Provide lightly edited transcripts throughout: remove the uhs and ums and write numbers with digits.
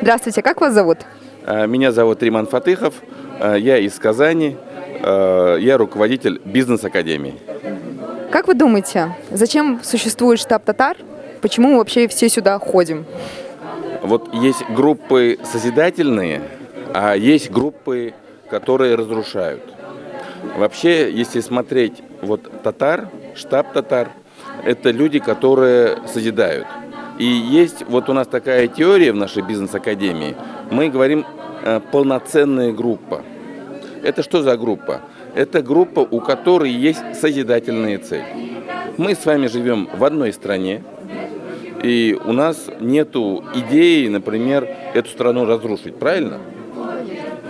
Здравствуйте, как вас зовут? Меня зовут Риман Фатыхов, я из Казани, я руководитель бизнес-академии. Как вы думаете, зачем существует штаб татар? Почему мы вообще все сюда ходим? Вот есть группы созидательные, а есть группы, которые разрушают. Вообще, если смотреть, вот татар, штаб татар, это люди, которые созидают. И есть вот у нас такая теория в нашей бизнес-академии, мы говорим полноценная группа. Это что за группа? Это группа, у которой есть созидательная цель. Мы с вами живем в одной стране, и у нас нету идеи, например, эту страну разрушить, правильно?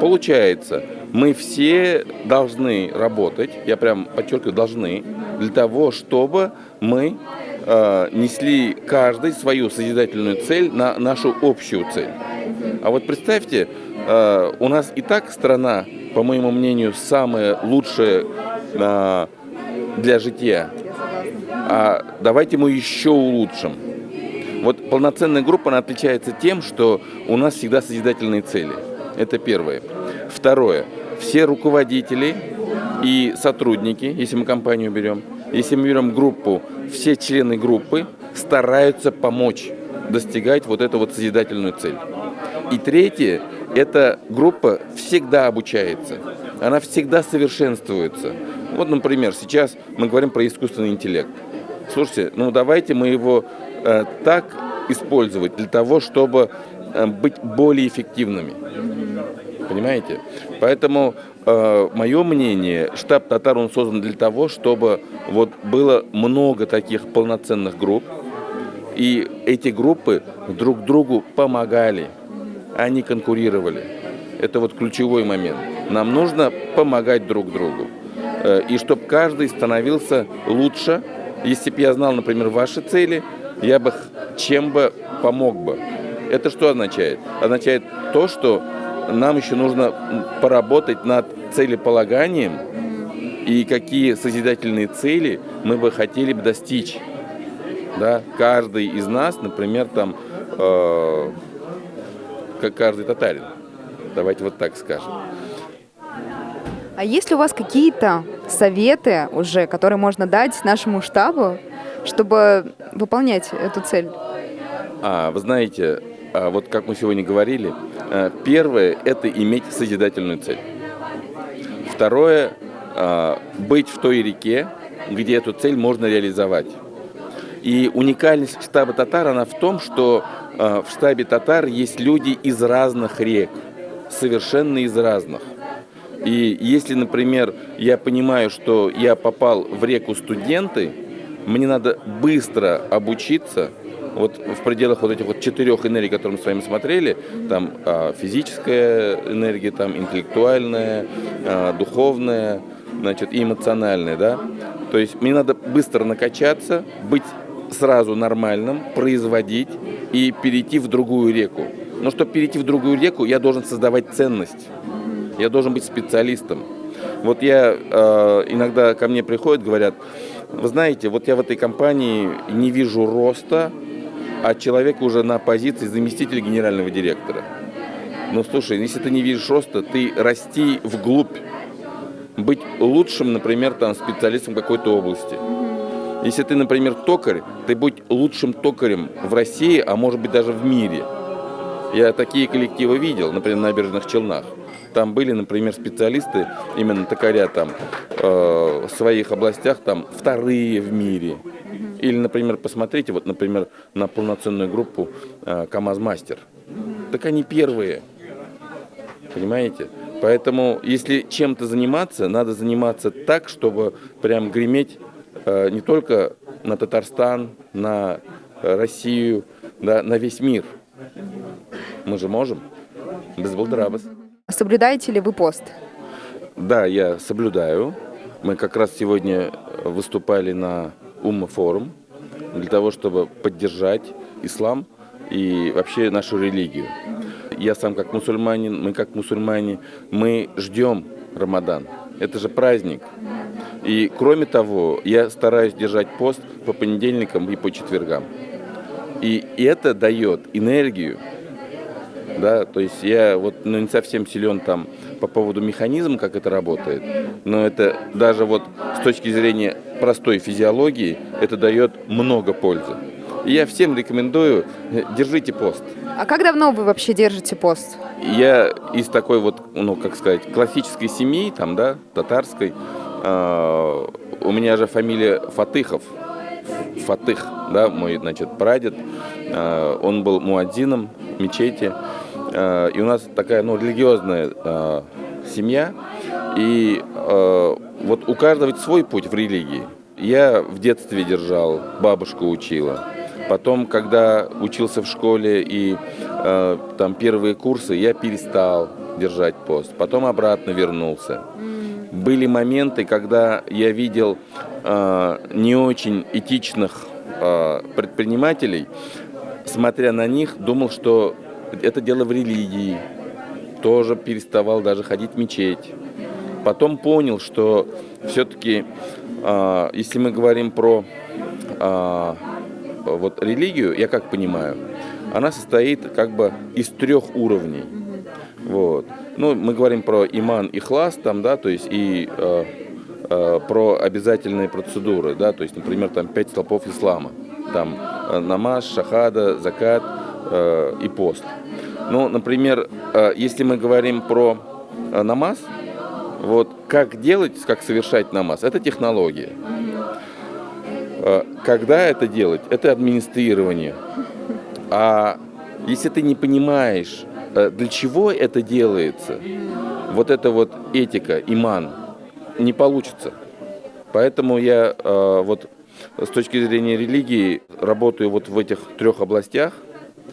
Получается, мы все должны работать, я прям подчеркиваю, должны, для того, чтобы мы несли каждый свою созидательную цель на нашу общую цель. А вот представьте, у нас и так страна, по моему мнению, самая лучшая для жития. А давайте мы еще улучшим. Вот полноценная группа, она отличается тем, что у нас всегда созидательные цели. Это первое. Второе. Все руководители и сотрудники, если мы компанию берем, если мы берем группу, все члены группы стараются помочь достигать вот эту вот созидательную цель. И третье, эта группа всегда обучается, она всегда совершенствуется. Вот, например, сейчас мы говорим про искусственный интеллект. Слушайте, ну давайте мы его так использовать для того, чтобы быть более эффективными. Понимаете? Поэтому мое мнение, штаб татар, он создан для того, чтобы вот было много таких полноценных групп, и эти группы друг другу помогали, а не конкурировали. Это вот ключевой момент. Нам нужно помогать друг другу. И чтобы каждый становился лучше. Если бы я знал, например, ваши цели, я бы чем бы помог бы. Это что означает? Означает то, что нам еще нужно поработать над целеполаганием и какие созидательные цели мы бы хотели бы достичь. Да? Каждый из нас, например, там, как каждый татарин. Давайте вот так скажем. А есть ли у вас какие-то советы уже, которые можно дать нашему штабу, чтобы выполнять эту цель? Вы знаете, вот как мы сегодня говорили, первое – это иметь созидательную цель. Второе – быть в той реке, где эту цель можно реализовать. И уникальность штаба татар, она в том, что в штабе татар есть люди из разных рек, совершенно из разных. И если, например, я понимаю, что я попал в реку студенты, мне надо быстро обучиться, вот в пределах вот этих вот 4 энергий, которые мы с вами смотрели, там физическая энергия, там интеллектуальная, духовная, значит, и эмоциональная, да. То есть мне надо быстро накачаться, быть сразу нормальным, производить и перейти в другую реку. Но чтобы перейти в другую реку, я должен создавать ценность. Я должен быть специалистом. Вот я иногда ко мне приходят, говорят, вы знаете, вот я в этой компании не вижу роста, а человек уже на позиции заместителя генерального директора. Ну, слушай, если ты не видишь роста, ты расти вглубь, быть лучшим, например, там, специалистом какой-то области. Если ты, например, токарь, ты будь лучшим токарем в России, а может быть даже в мире. Я такие коллективы видел, например, на Набережных Челнах. Там были, например, специалисты, именно токаря там, в своих областях, там, вторые в мире. Или, например, посмотрите, вот, например, на полноценную группу КамАЗ-мастер. Так они первые, понимаете? Поэтому, если чем-то заниматься, надо заниматься так, чтобы прям греметь не только на Татарстан, на Россию, да, на весь мир. Мы же можем. Без Булдрабас. Соблюдаете ли вы пост? Да, я соблюдаю. Мы как раз сегодня выступали на Умма-форум для того, чтобы поддержать ислам и вообще нашу религию. Я сам как мусульманин, мы как мусульмане, мы ждем Рамадан. Это же праздник. И кроме того, я стараюсь держать пост по понедельникам и по четвергам. И это дает энергию Да, то есть я вот не совсем силен там по поводу механизма, как это работает, но это даже вот с точки зрения простой физиологии, это дает много пользы. И я всем рекомендую, держите пост. А как давно вы вообще держите пост? Я из такой вот, ну, как сказать, классической семьи, там, да, татарской. У меня же фамилия Фатыхов. Фатых, да, мой, значит, прадед. Он был муадзином мечети. И у нас такая, ну, религиозная семья. И вот у каждого ведь свой путь в религии. Я в детстве держал, бабушка учила. Потом, когда учился в школе и там первые курсы, я перестал держать пост. Потом обратно вернулся. Были моменты, когда я видел не очень этичных предпринимателей, смотря на них, думал, что это дело в религии. Тоже переставал даже ходить в мечеть. Потом понял, что все-таки, если мы говорим про вот религию, я как понимаю, она состоит как бы из 3 уровней. Вот. Ну, мы говорим про иман и ихлас, там, да, то есть и про обязательные процедуры, да, то есть, например, там 5 столпов ислама, там намаз, шахада, закат и пост. Ну, например, если мы говорим про намаз, вот как делать, как совершать намаз, это технология. Когда это делать, это администрирование. А если ты не понимаешь, для чего это делается, вот эта вот этика, иман, не получится. Поэтому я вот с точки зрения религии работаю вот в этих 3 областях,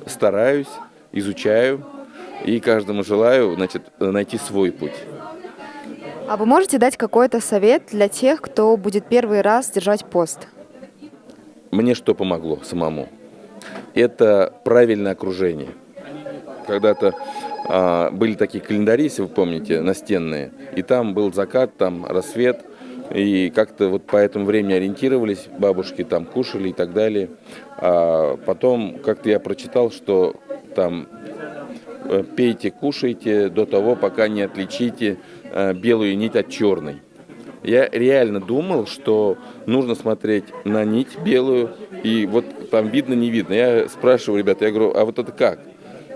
стараюсь, изучаю и каждому желаю, значит, найти свой путь. А вы можете дать какой-то совет для тех, кто будет первый раз держать пост? Мне что помогло самому? Это правильное окружение. Когда-то были такие календари, если вы помните, настенные, и там был закат, там рассвет, и как-то вот по этому времени ориентировались, бабушки там кушали и так далее. А потом как-то я прочитал, что там пейте, кушайте до того, пока не отличите белую нить от черной. Я реально думал, что нужно смотреть на нить белую, и вот там видно, не видно. Я спрашиваю ребят, я говорю, а вот это как?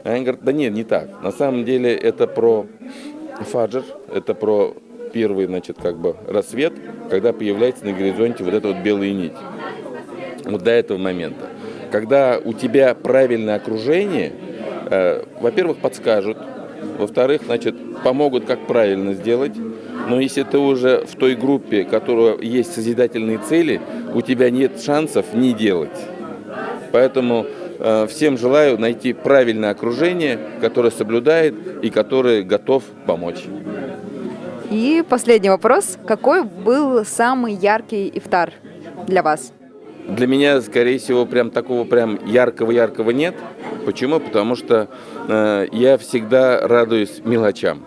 А они говорят, да нет, не так. На самом деле это про фаджр, это про первый, значит, как бы рассвет, когда появляется на горизонте вот эта вот белая нить. Вот до этого момента. Когда у тебя правильное окружение, во-первых, подскажут, во-вторых, значит, помогут, как правильно сделать. Но если ты уже в той группе, которая есть созидательные цели, у тебя нет шансов не делать. Поэтому всем желаю найти правильное окружение, которое соблюдает и которое готов помочь. И последний вопрос. Какой был самый яркий ифтар для вас? Для меня, скорее всего, прям такого прям яркого нет. Почему? Потому что я всегда радуюсь мелочам.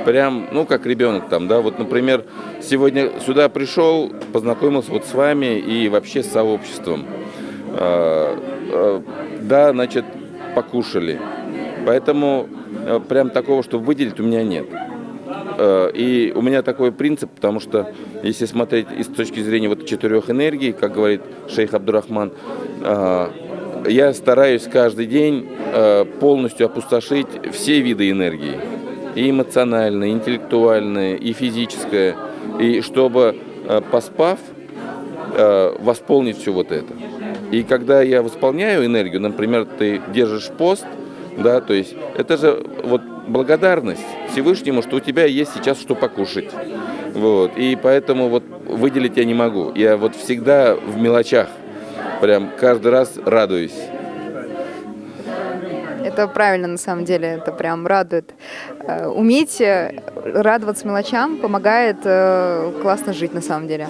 Прям, ну, как ребенок там, да. Вот, например, сегодня сюда пришел, познакомился вот с вами и вообще с сообществом. Да, значит, покушали. Поэтому прям такого, чтобы выделить, у меня нет. И у меня такой принцип, потому что если смотреть с точки зрения вот 4 энергий, как говорит шейх Абдурахман, я стараюсь каждый день полностью опустошить все виды энергии. И эмоциональная, и интеллектуальная, и физическая. И чтобы, поспав, восполнить все вот это. И когда я восполняю энергию, например, ты держишь пост, да, то есть это же вот благодарность Всевышнему, что у тебя есть сейчас что покушать. Вот. И поэтому вот выделить я не могу. Я вот всегда в мелочах, прям каждый раз радуюсь. Это правильно, на самом деле, это прям радует. Уметь радоваться мелочам помогает классно жить, на самом деле.